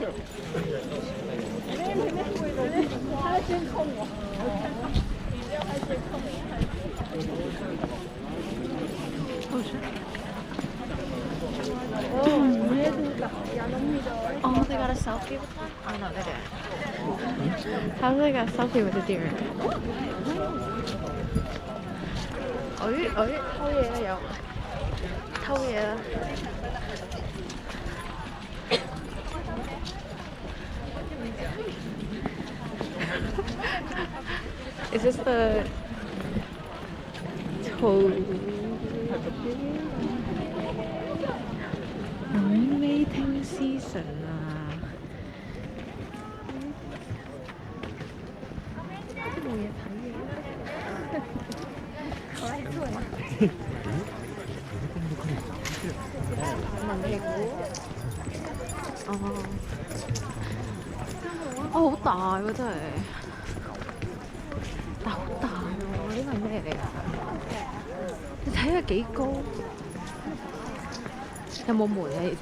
Oh, they got a selfie with them? Oh no, they didn't. How do they got a selfie with a deer?偷嘢有偷嘢啦。Is this the waiting season 啊？冇嘢睇嘅。好啦，做啊！文屁股。哦。哦，好大喎！真係。但好大喎！呢個係咩嚟啊？你睇下幾高？有冇門啊？以前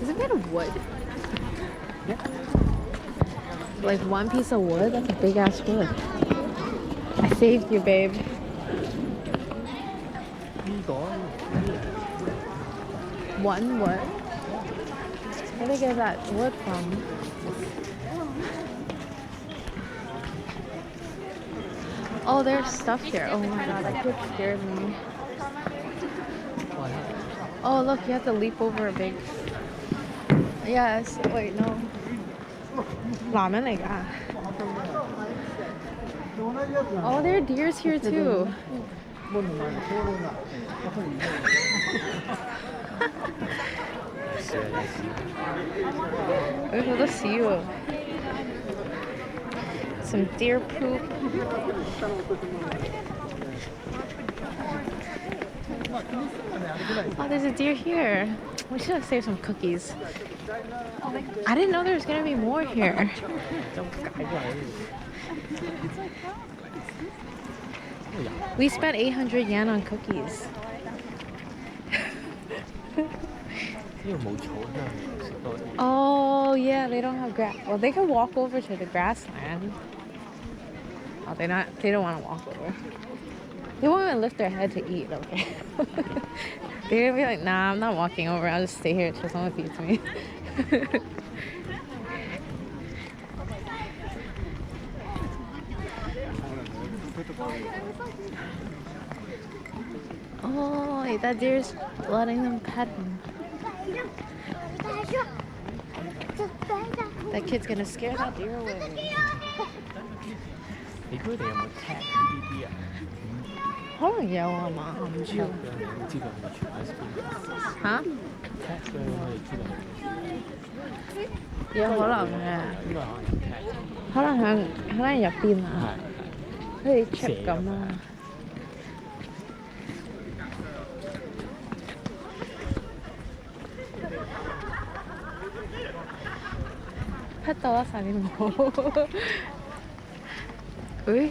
？Is it made of wood? Yeah. Like one piece of wood? That's a big ass wood. I saved you, babe. One wood? Where did they get that wood from? Oh, there's stuff here. Oh my god, that kid scared me. Oh, look, you have to leap over a big... Yes, wait, no. 男人嚟㗎. Oh, there are deers here too. There's all the seal. Some deer poop. Oh, there's a deer here. We should have saved some cookies. I didn't know there was gonna be more here. We spent 800 yen on cookies. Oh yeah, they don't have grass. Well, they can walk over to the grassland. Oh, they don't want to walk over. They won't even lift their head to eat. Okay. They're gonna be like, nah, I'm not walking over. I'll just stay here until someone feeds me. Oh, wait, that deer's letting them pet him. That kid's gonna scare that deer away. Huh? 有可能嘅，可能入邊啊，好似 chip 咁啊。pet 到啦，快啲唔好。喂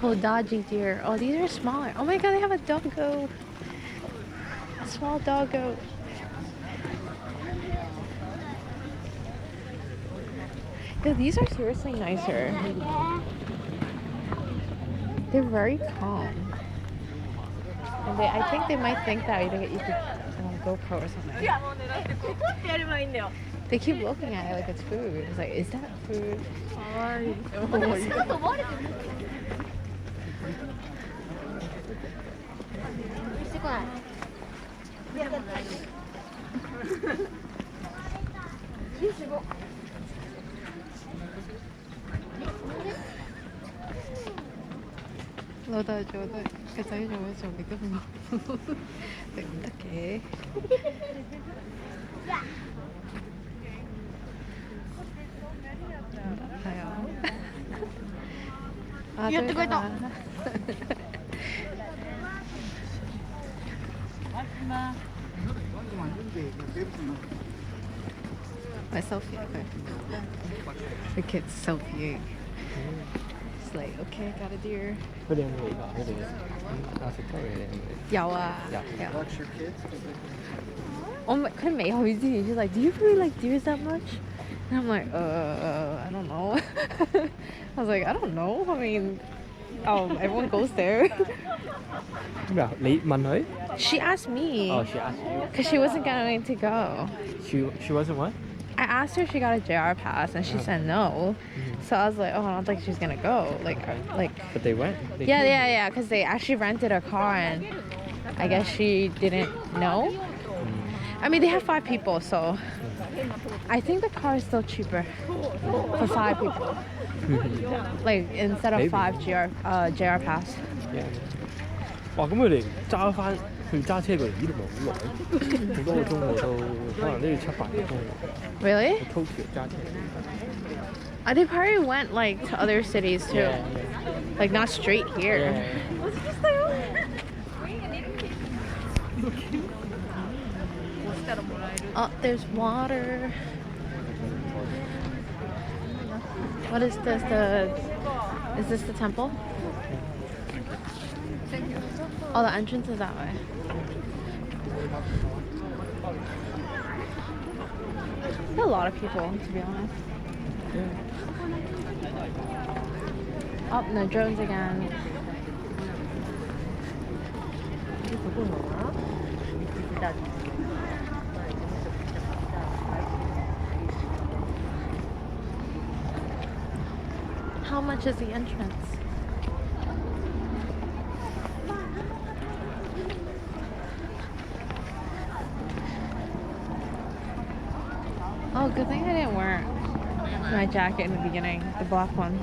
Todaji deer. Oh, these are smaller. Oh my god, they have a doggo. A small doggo. Yeah, these are seriously nicer. They're very calm. And I think they might think that you could GoPro or something. They keep looking at it like it's food. It's like, is that food? Lâu đời chỗ tôi cái giấy rồi rồi bị cái mình đừng tất kể phải không? À, tôi đã My selfie, okay. The kid's selfieing. like, okay, got a deer. 佢哋有冇嚟㗎？佢哋食咗佢哋有冇嚟？有啊，有。有。 Watch your kids. 佢未去之前 she's like, do you really like deers that much? And I'm like, I don't know. I was like, I don't know. I mean, everyone goes there. 咩啊？你問佢？ She asked me. Oh, she asked you. Because she wasn't going to go. She wasn't what? I asked her if she got a JR pass, and she said no. So I was like, oh, I don't think she's gonna go. Like, But they went. They yeah, came. yeah, because they actually rented a car, and I guess she didn't know. I mean, they have 5 people, so I think the car is still cheaper for 5 people. Like instead of Maybe. 5 JR pass. Yeah. 哇！咁佢哋揸翻，佢揸車過嚟呢度咪好耐，好多個鐘喎都，可能都要7、8個鐘喎。 Really? 偷橋揸車。They probably went like to other cities too. Yeah, Like not straight here. yeah. Oh, there's water. What is this? Is this the temple? Oh, the entrance is that way. There are a lot of people, to be honest. Oh, no drones again. How much is the entrance? Oh, good thing I didn't wear my jacket in the beginning, the black one.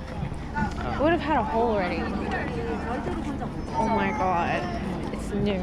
It would have had a hole already. Oh my god, it's new.